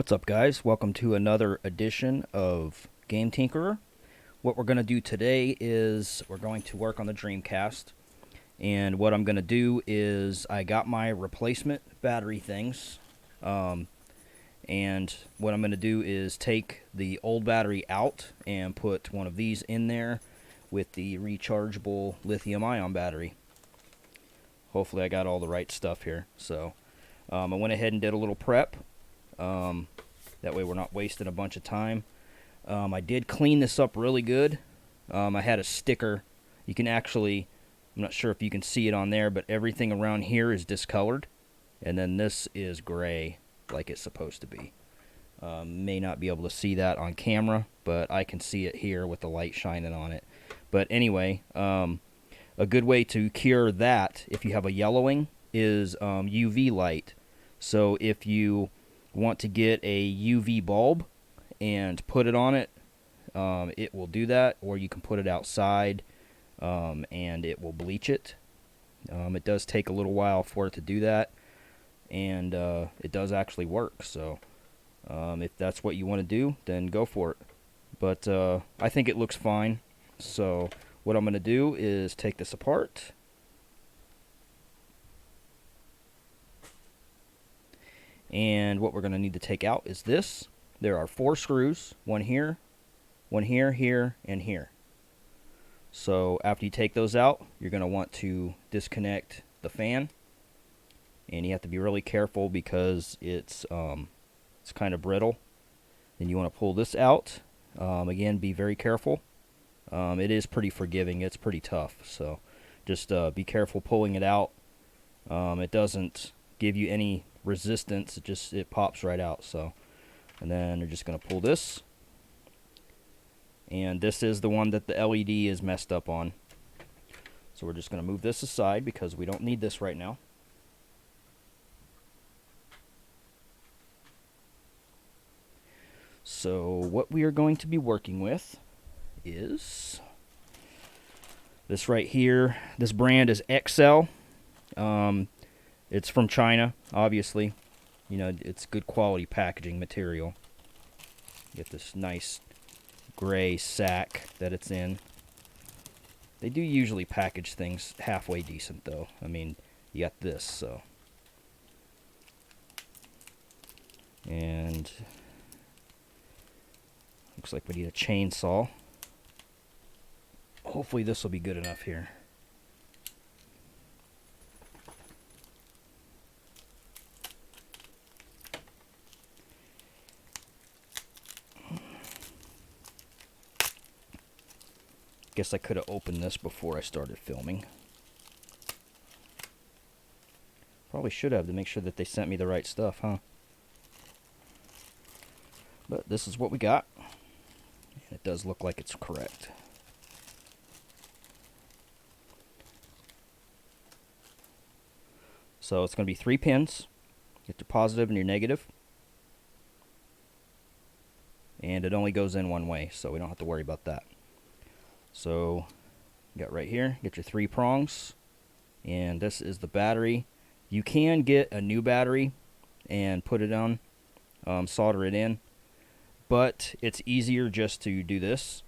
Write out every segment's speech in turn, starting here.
What's up, guys? Welcome to another edition of Game Tinkerer. What we're going to do today is we're going to work on the Dreamcast. And what I'm going to do is I got my replacement battery things. And what I'm going to do is take the old battery out and put one of these in there with the rechargeable lithium-ion battery. Hopefully I got all the right stuff here. So I went ahead and did a little prep. That way we're not wasting a bunch of time. I did clean this up really good. I had a sticker. You can actually, I'm not sure if you can see it on there, but everything around here is discolored. And then this is gray like it's supposed to be. May not be able to see that on camera, but I can see it here with the light shining on it. But anyway, a good way to cure that, if you have a yellowing, is UV light. So if you want to get a UV bulb and put it on it, it will do that, or you can put it outside and it will bleach it. It does take a little while for it to do that, and it does actually work. So if that's what you want to do, then go for it. But I think it looks fine. So what I'm going to do is take this apart. And what we're going to need to take out is this. There are 4 screws, one here, here, and here. So after you take those out, you're going to want to disconnect the fan. And you have to be really careful because it's kind of brittle. Then you want to pull this out. Again, be very careful. It is pretty forgiving. It's pretty tough. So just be careful pulling it out. It doesn't give you any resistance. It pops right out. So, and then you're just going to pull this. And this is the one that the LED is messed up on. So we're just going to move this aside because we don't need this right now. So what we are going to be working with is this right here. This brand is XL. It's from China, obviously. You know, it's good quality packaging material. Get this nice gray sack that it's in. They do usually package things halfway decent, though. I mean, you got this, so. And looks like we need a chainsaw. Hopefully this will be good enough here. Guess I could have opened this before I started filming. Probably should have to make sure that they sent me the right stuff, huh? But this is what we got. And it does look like it's correct. So it's going to be 3 pins. Get your positive and your negative. And it only goes in one way, so we don't have to worry about that. So, you got right here, get your 3 prongs, and this is the battery. You can get a new battery and put it on, solder it in, but it's easier just to do this,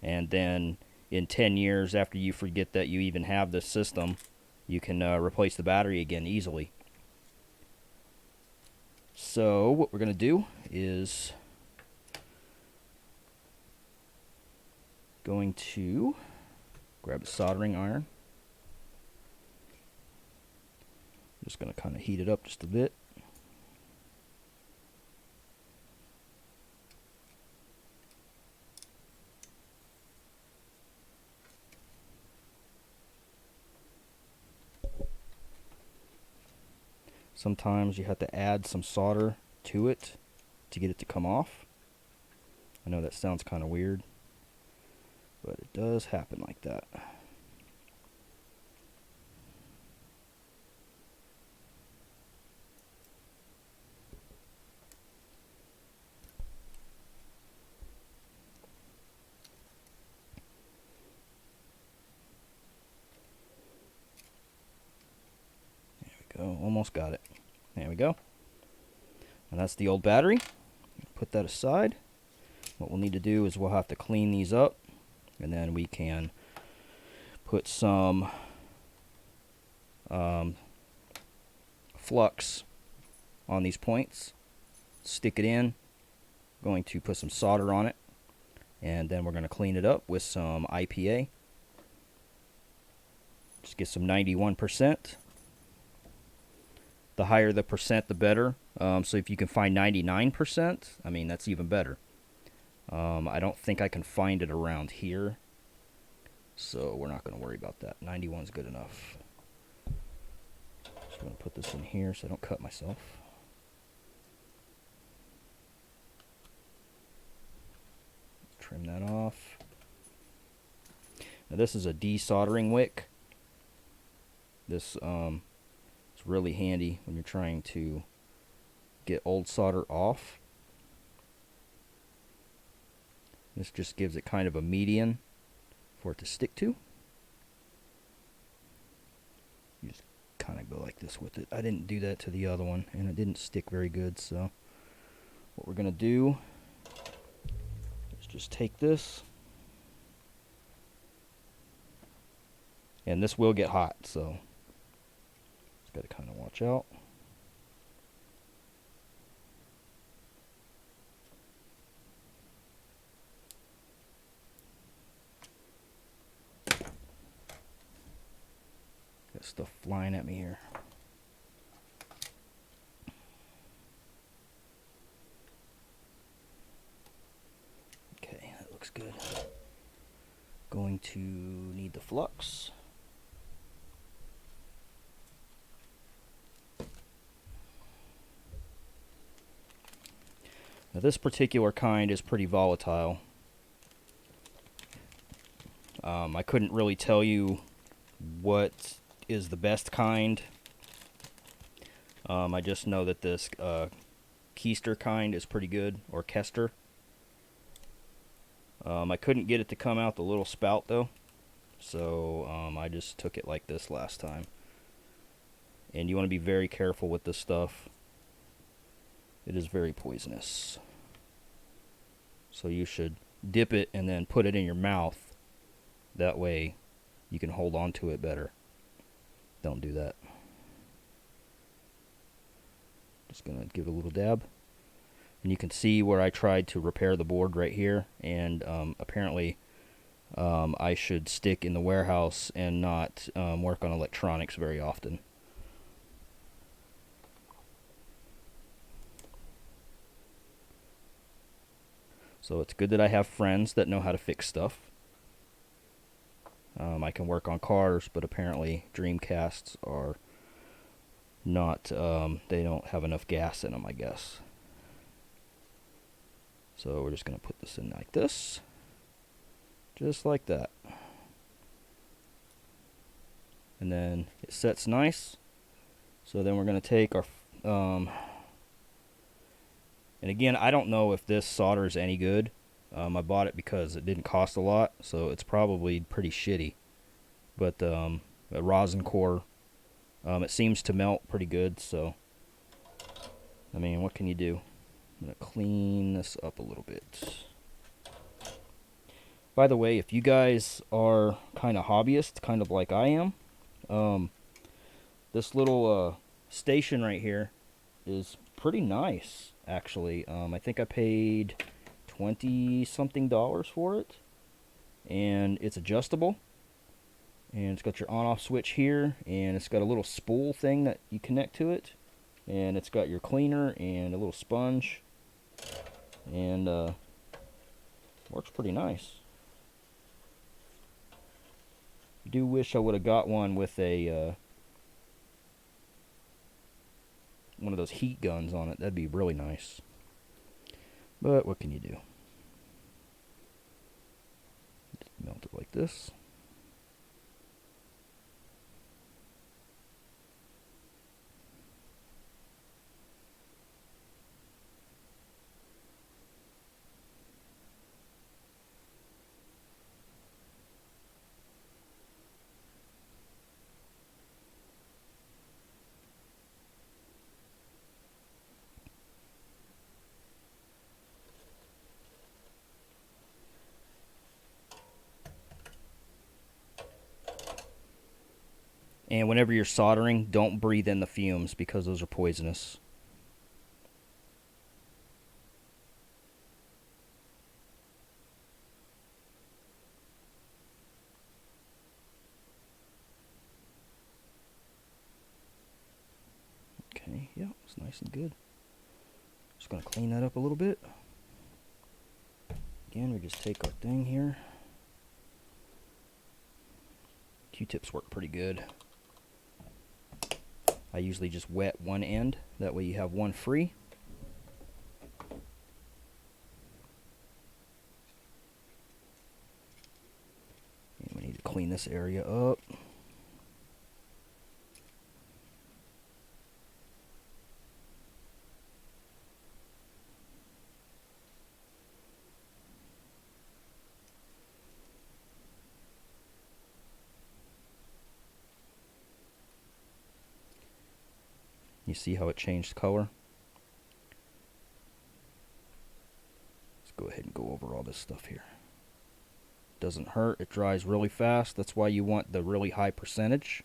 and then in 10 years after you forget that you even have this system, you can replace the battery again easily. So, what we're going to do is going to grab a soldering iron. I'm just going to kind of heat it up just a bit. Sometimes you have to add some solder to it to get it to come off. I know that sounds kind of weird, but it does happen like that. There we go. Almost got it. There we go. And that's the old battery. Put that aside. What we'll need to do is we'll have to clean these up, and then we can put some flux on these points, stick it in, going to put some solder on it, and then we're going to clean it up with some IPA. Just get some 91%. The higher the percent, the better. So if you can find 99%, I mean, that's even better. I don't think I can find it around here, so we're not going to worry about that. 91 is good enough. Just going to put this in here so I don't cut myself. Trim that off. Now this is a desoldering wick. This is really handy when you're trying to get old solder off. This just gives it kind of a median for it to stick to. You just kind of go like this with it. I didn't do that to the other one, and it didn't stick very good, so what we're going to do is just take this, and this will get hot, so just got to kind of watch out. Got stuff flying at me here. Okay, that looks good. Going to need the flux. Now this particular kind is pretty volatile. I couldn't really tell you what is the best kind. I just know that this Keister kind is pretty good, or Kester. I couldn't get it to come out the little spout though, so I just took it like this last time. And you want to be very careful with this stuff. It is very poisonous. So you should dip it and then put it in your mouth. That way you can hold on to it better. Don't do that. Just going to give it a little dab. And you can see where I tried to repair the board right here. And apparently I should stick in the warehouse and not work on electronics very often. So it's good that I have friends that know how to fix stuff. I can work on cars, but apparently Dreamcasts are not, they don't have enough gas in them, I guess. So we're just going to put this in like this. Just like that. And then it sets nice. So then we're going to take our, and again, I don't know if this solder is any good. I bought it because it didn't cost a lot, so it's probably pretty shitty. But a rosin core, it seems to melt pretty good, so I mean, what can you do? I'm going to clean this up a little bit. By the way, if you guys are kind of hobbyist, kind of like I am, this little station right here is pretty nice, actually. I think I paid $20-something for it, and it's adjustable, and it's got your on-off switch here, and it's got a little spool thing that you connect to it, and it's got your cleaner and a little sponge, and works pretty nice. I do wish I would have got one with a one of those heat guns on it. That'd be really nice. But what can you do? Just melt it like this. And whenever you're soldering, don't breathe in the fumes because those are poisonous. Okay, yeah, it's nice and good. Just going to clean that up a little bit. Again, we just take our thing here. Q-tips work pretty good. I usually just wet one end, that way you have one free. And we need to clean this area up. You see how it changed color? Let's go ahead and go over all this stuff here. Doesn't hurt, it dries really fast. That's why you want the really high percentage.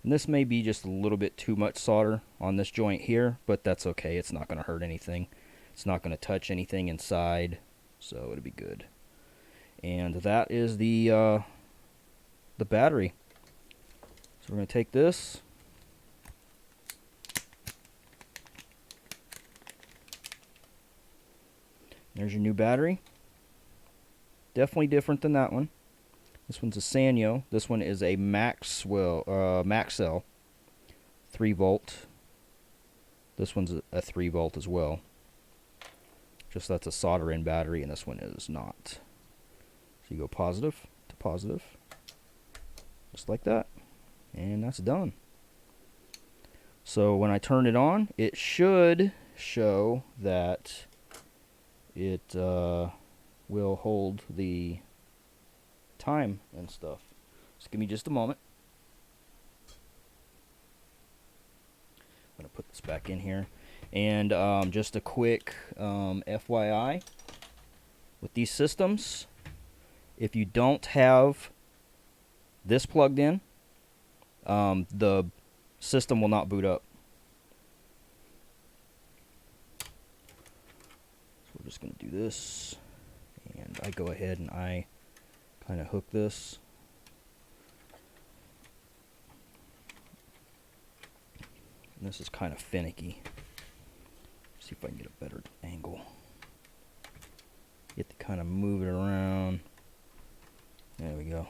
And this may be just a little bit too much solder on this joint here, but that's okay. It's not going to hurt anything. It's not going to touch anything inside, so it'll be good. And that is the battery. So we're going to take this. There's your new battery. Definitely different than that one. This one's a Sanyo. This one is a Maxell 3 volt. This one's a 3 volt as well. Just that's a solder in battery, and this one is not. So you go positive to positive, just like that, and that's done. So when I turn it on, it should show that it will hold the time and stuff. Just give me just a moment. I'm going to put this back in here. And just a quick FYI, with these systems, if you don't have this plugged in, the system will not boot up. So we're just going to do this, and I go ahead and I kind of hook this. And this is kind of finicky. See if I can get a better angle. Get to kind of move it around. There we go.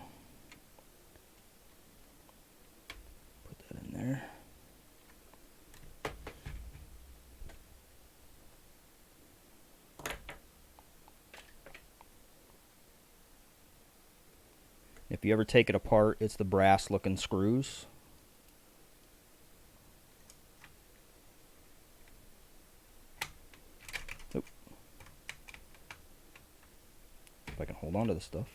Put that in there. If you ever take it apart, it's the brass looking screws. Oop. If I can hold on to this stuff.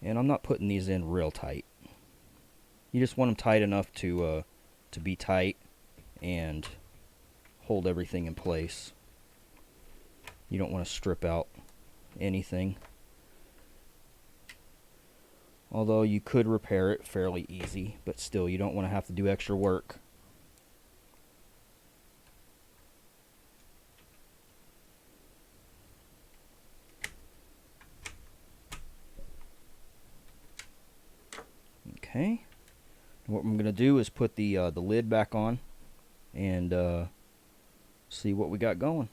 And I'm not putting these in real tight. You just want them tight enough to be tight and hold everything in place. You don't want to strip out anything. Although you could repair it fairly easy, but still you don't want to have to do extra work. Okay. What I'm going to do is put the lid back on and see what we got going.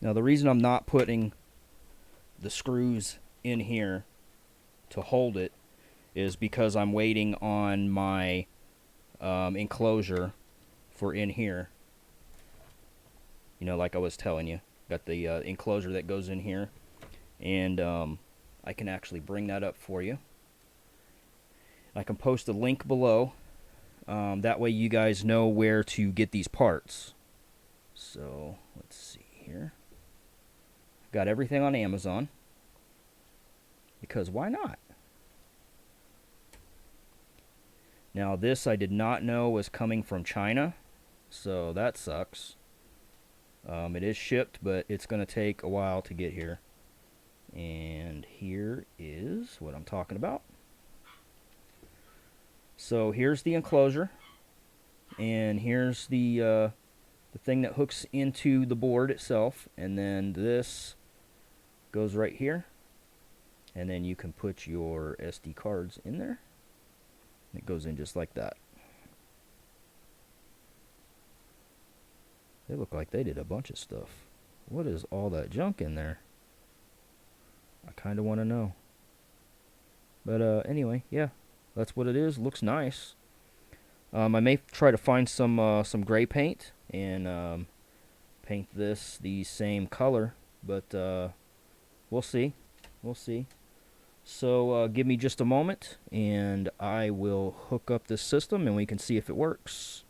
Now the reason I'm not putting the screws in here to hold it is because I'm waiting on my enclosure for in here. You know, like I was telling you, got the enclosure that goes in here, and I can actually bring that up for you. I can post a link below That way you guys know where to get these parts. So let's see here. Got everything on Amazon, because why not? Now this I did not know was coming from China, so that sucks. It is shipped, but it's going to take a while to get here. And here is what I'm talking about. So here's the enclosure, and here's the thing that hooks into the board itself, and then this goes right here, and then you can put your SD cards in there. It goes in just like that. They look like they did a bunch of stuff. What is all that junk in there? I kind of want to know. But anyway, yeah, that's what it is. Looks nice. I may try to find some gray paint and paint this the same color, but we'll see. We'll see. So give me just a moment, and I will hook up this system, and we can see if it works.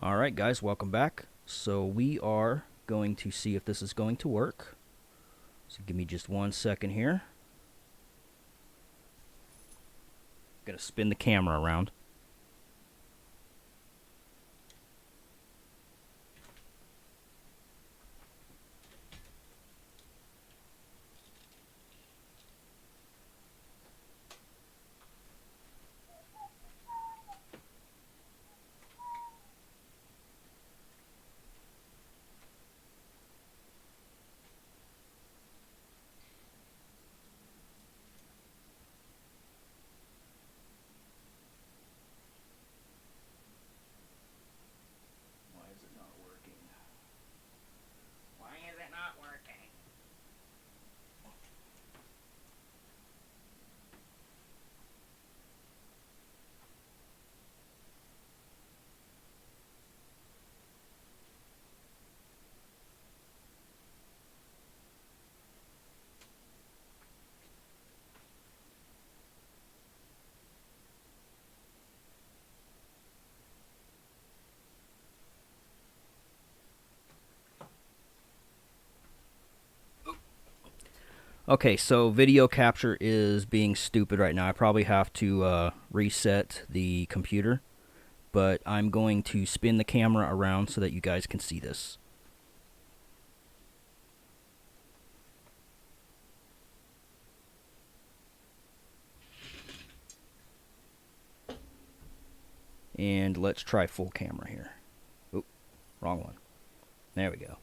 Alright guys, welcome back. So we are going to see if this is going to work. So give me just 1 second here. Gonna spin the camera around. Okay, so video capture is being stupid right now. I probably have to reset the computer, but I'm going to spin the camera around so that you guys can see this. And let's try full camera here. Oop, wrong one. There we go.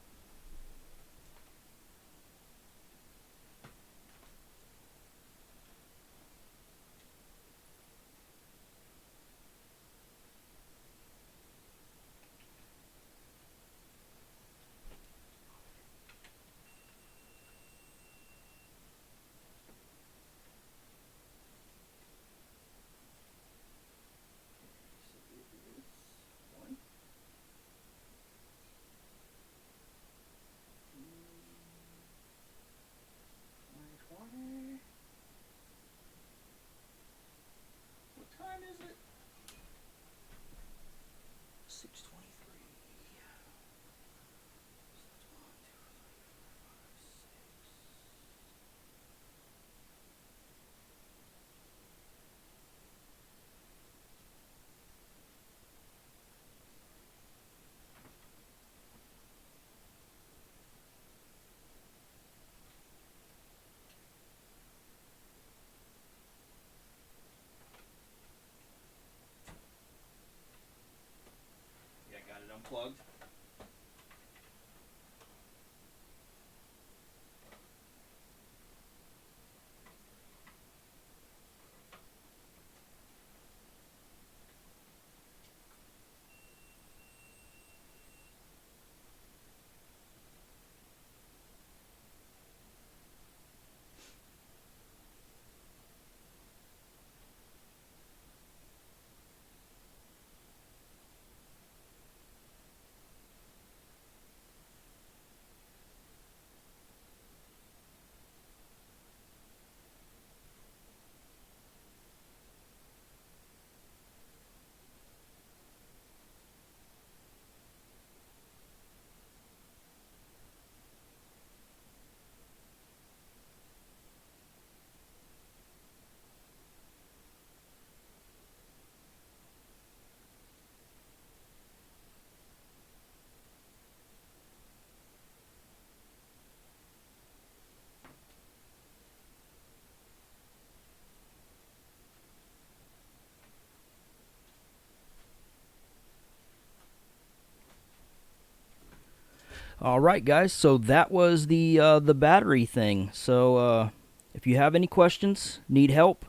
All right, guys. So that was the battery thing. So if you have any questions, need help,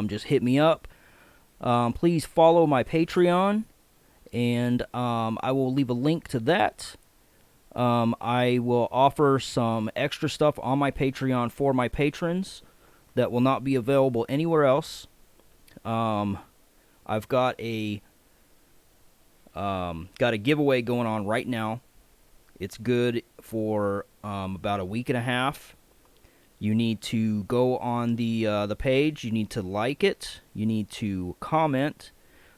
just hit me up. Please follow my Patreon, and I will leave a link to that. I will offer some extra stuff on my Patreon for my patrons that will not be available anywhere else. I've got a giveaway going on right now. It's good for about a week and a half. You need to go on the page. You need to like it. You need to comment.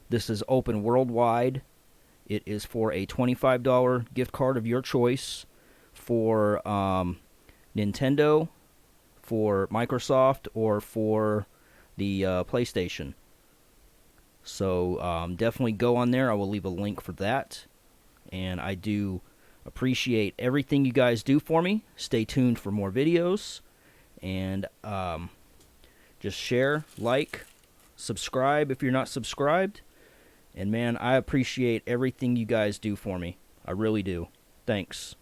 This is open worldwide. It is for a $25 gift card of your choice for Nintendo, for Microsoft, or for the PlayStation. So definitely go on there. I will leave a link for that. And I do appreciate everything you guys do for me. Stay tuned for more videos. And just share, like, subscribe if you're not subscribed. And man, I appreciate everything you guys do for me. I really do. Thanks.